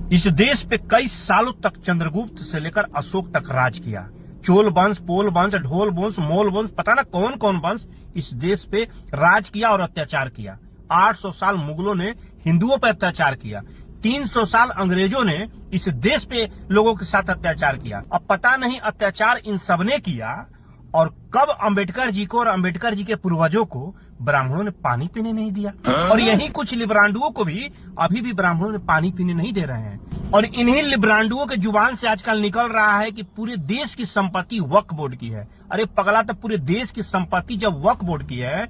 इस देश पे कई सालों तक चंद्रगुप्त से लेकर अशोक तक राज किया। चोल वंश, पोल वंश, ढोल वंश, मोल वंश, पता ना कौन कौन वंश इस देश पे राज किया और अत्याचार किया। 800 साल मुगलों ने हिंदुओं पर अत्याचार किया। 300 साल अंग्रेजों ने इस देश पे लोगों के साथ अत्याचार किया। अब पता नहीं अत्याचार इन सबने किया और कब अंबेडकर जी को और अंबेडकर जी के पूर्वजों को ब्राह्मणों ने पानी पीने नहीं दिया। और यही कुछ लिब्रांडुओं को भी अभी भी ब्राह्मणों ने पानी पीने नहीं दे रहे हैं। और इन्हीं लिब्रांडुओं के जुबान से आजकल निकल रहा है कि पूरे देश की संपत्ति वक्फ बोर्ड की है। अरे पगला, तो पूरे देश की संपत्ति जब वक्फ बोर्ड की है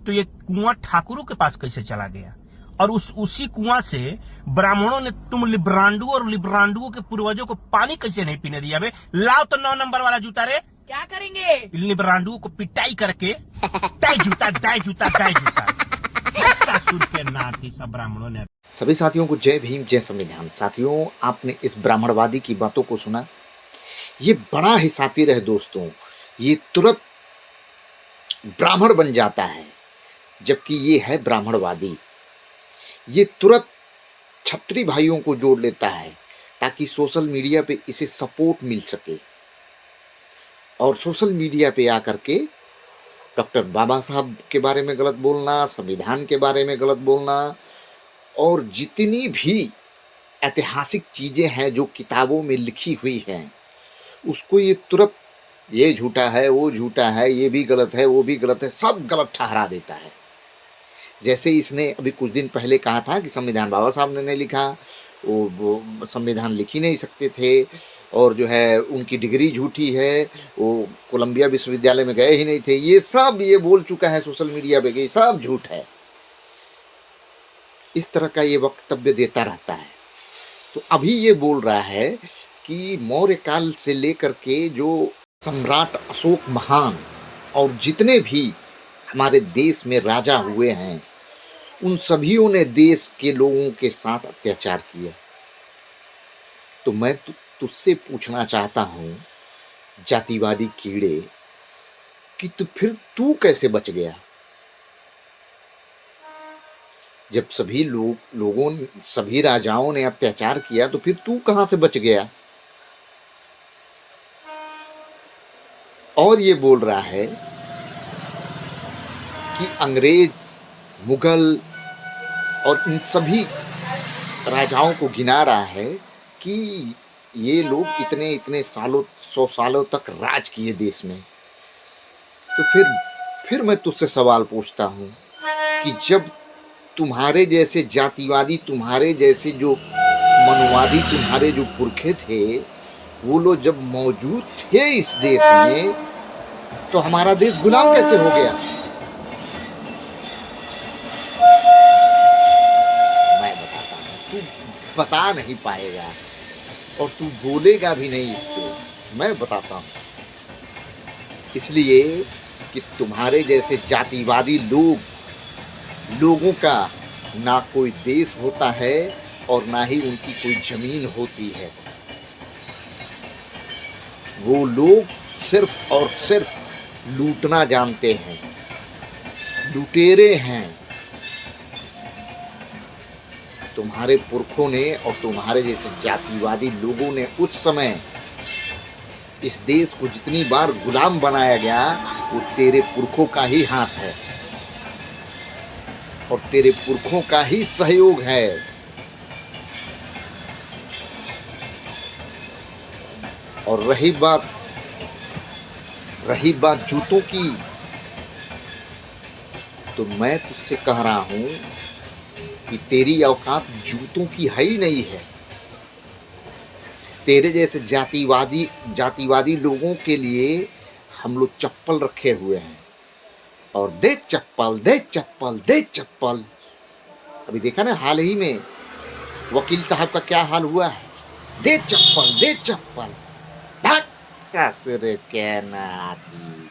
तो ये कुआं ठाकुरों के पास कैसे चला गया? और उसी कुआं से ब्राह्मणों ने तुम लिब्रांडुओं और लिब्रांडुओं के पूर्वजों को पानी कैसे नहीं पीने दिया? बे लाओ तो 9 नंबर वाला जूता रे। क्या करेंगे? लिब्रांडुओं को पिटाई करके दाई जूता दाई जूता दाई जूता ससुर के नाती सब ब्राह्मणों ने। सभी साथियों को जय भीम, जय संविधान। साथियों, आपने इस ब्राह्मणवादी की बातों को सुना। ये बड़ा ही सातिर है दोस्तों। ये तुरंत ब्राह्मण बन जाता है, जबकि ये है ब्राह्मणवादी। ये तुरंत क्षत्रिय भाइयों को जोड़ लेता है ताकि सोशल मीडिया पे इसे सपोर्ट मिल सके। और सोशल मीडिया पे आकर के डॉक्टर बाबा साहब के बारे में गलत बोलना, संविधान के बारे में गलत बोलना और जितनी भी ऐतिहासिक चीज़ें हैं जो किताबों में लिखी हुई हैं, उसको ये तुरंत ये झूठा है, वो झूठा है, ये भी गलत है, वो भी गलत है, सब गलत ठहरा देता है। जैसे इसने अभी कुछ दिन पहले कहा था कि संविधान बाबा साहब ने नहीं लिखा, वो संविधान लिख ही नहीं सकते थे, और जो है उनकी डिग्री झूठी है, वो कोलंबिया विश्वविद्यालय में गए ही नहीं थे। ये सब ये बोल चुका है सोशल मीडिया पे कि ये सब झूठ है। इस तरह का ये वक्तव्य देता रहता है। तो अभी ये बोल रहा है कि मौर्य काल से लेकर के जो सम्राट अशोक महान और जितने भी हमारे देश में राजा हुए हैं, उन सभीयों ने देश के लोगों के साथ अत्याचार किया। तो मैं तुझसे पूछना चाहता हूँ, जातिवादी कीड़े, कि तो फिर तू कैसे बच गया? जब सभी लोगों ने, सभी राजाओं ने अत्याचार किया, तो फिर तू कहां से बच गया? और ये बोल रहा है कि अंग्रेज, मुगल और इन सभी राजाओं को गिना रहा है कि ये लोग इतने इतने सालों, 100 सालों तक राज किए देश में। तो फिर मैं तुझसे सवाल पूछता हूँ कि जब तुम्हारे जैसे जातिवादी, तुम्हारे जैसे जो मनुवादी, तुम्हारे जो पुरखे थे, वो लोग जब मौजूद थे इस देश में, तो हमारा देश गुलाम कैसे हो गया? मैं बताता हूँ, तू बता नहीं पाएगा और तू बोलेगा भी नहीं इसको। मैं बताता हूँ, इसलिए कि तुम्हारे जैसे जातिवादी लोगों का ना कोई देश होता है और ना ही उनकी कोई जमीन होती है। वो लोग सिर्फ और सिर्फ लूटना जानते हैं, लुटेरे हैं। तुम्हारे पुरखों ने और तुम्हारे जैसे जातिवादी लोगों ने उस समय इस देश को जितनी बार गुलाम बनाया गया, वो तेरे पुरखों का ही हाथ है और तेरे पुरखों का ही सहयोग है। और रही बात जूतों की, तो मैं तुझसे कह रहा हूं कि तेरी औकात जूतों की है ही नहीं है। तेरे जैसे जातिवादी लोगों के लिए हम लोग चप्पल रखे हुए हैं, और दे चप्पल दे चप्पल दे चप्पल। अभी देखा ना हाल ही में वकील साहब का क्या हाल हुआ है? दे चप्पल दे चप्पल। ससुर के नाती।